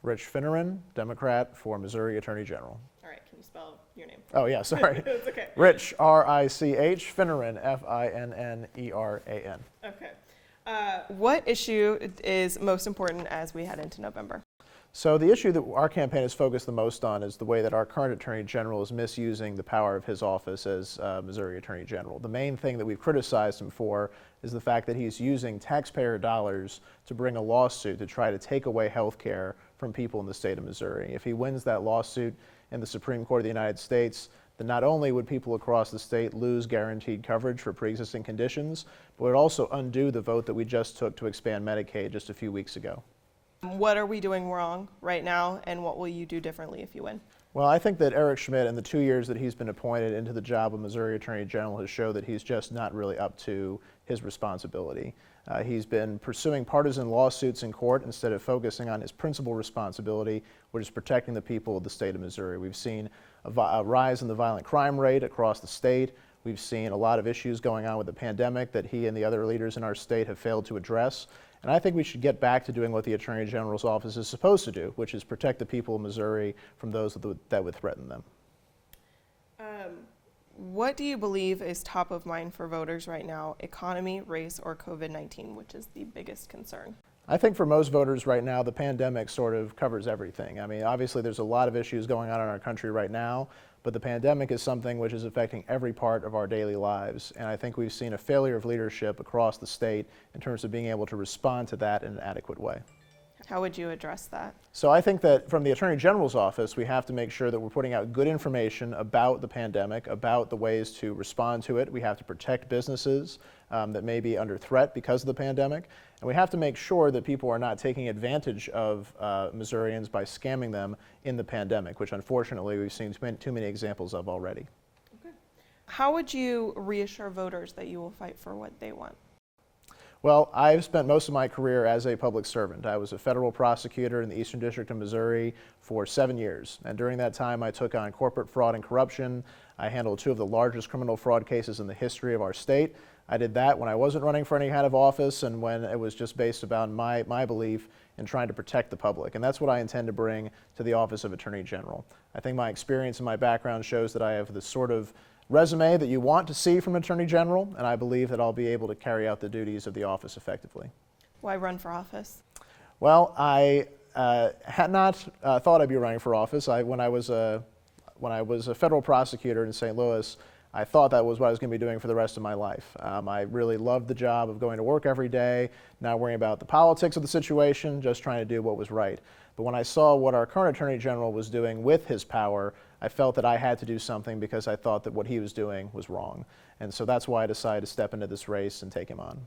Rich Finneran, Democrat for Missouri Attorney General. All right, can you spell your name? Oh, yeah, sorry. It's okay. Rich, R-I-C-H, Finneran, F-I-N-N-E-R-A-N. Okay. What issue is most important as we head into November? So the issue that our campaign is focused the most on is the way that our current Attorney General is misusing the power of his office as Missouri Attorney General. The main thing that we've criticized him for is the fact that he's using taxpayer dollars to bring a lawsuit to try to take away health care from people in the state of Missouri. If he wins that lawsuit in the Supreme Court of the United States, then not only would people across the state lose guaranteed coverage for pre-existing conditions, but it would also undo the vote that we just took to expand Medicaid just a few weeks ago. What are we doing wrong right now, and what will you do differently if you win? Well, I think that Eric Schmitt, in the 2 years that he's been appointed into the job of Missouri Attorney General, has shown that he's just not really up to his responsibility. He's been pursuing partisan lawsuits in court instead of focusing on his principal responsibility, which is protecting the people of the state of Missouri. We've seen a rise in the violent crime rate across the state. We've seen a lot of issues going on with the pandemic that he and the other leaders in our state have failed to address. And I think we should get back to doing what the Attorney General's office is supposed to do, which is protect the people of Missouri from those that would threaten them. What do you believe is top of mind for voters right now, economy, race, or COVID-19, which is the biggest concern? I think for most voters right now, the pandemic sort of covers everything. I mean, obviously there's a lot of issues going on in our country right now, but the pandemic is something which is affecting every part of our daily lives. And I think we've seen a failure of leadership across the state in terms of being able to respond to that in an adequate way. How would you address that? So I think that from the Attorney General's office, we have to make sure that we're putting out good information about the pandemic, about the ways to respond to it. We have to protect businesses that may be under threat because of the pandemic. And we have to make sure that people are not taking advantage of Missourians by scamming them in the pandemic, which unfortunately we've seen too many examples of already. Okay. How would you reassure voters that you will fight for what they want? Well, I've spent most of my career as a public servant. I was a federal prosecutor in the Eastern District of Missouri for 7 years. And during that time, I took on corporate fraud and corruption. I handled 2 of the largest criminal fraud cases in the history of our state. I did that when I wasn't running for any kind of office and when it was just based upon my belief in trying to protect the public. And that's what I intend to bring to the office of Attorney General. I think my experience and my background shows that I have the sort of resume that you want to see from Attorney General, and I believe that I'll be able to carry out the duties of the office effectively. Why run for office? Well, I had not thought I'd be running for office. When I was a federal prosecutor in St. Louis, I thought that was what I was going to be doing for the rest of my life. I really loved the job of going to work every day, not worrying about the politics of the situation, just trying to do what was right. But when I saw what our current Attorney General was doing with his power, I felt that I had to do something because I thought that what he was doing was wrong. And so that's why I decided to step into this race and take him on.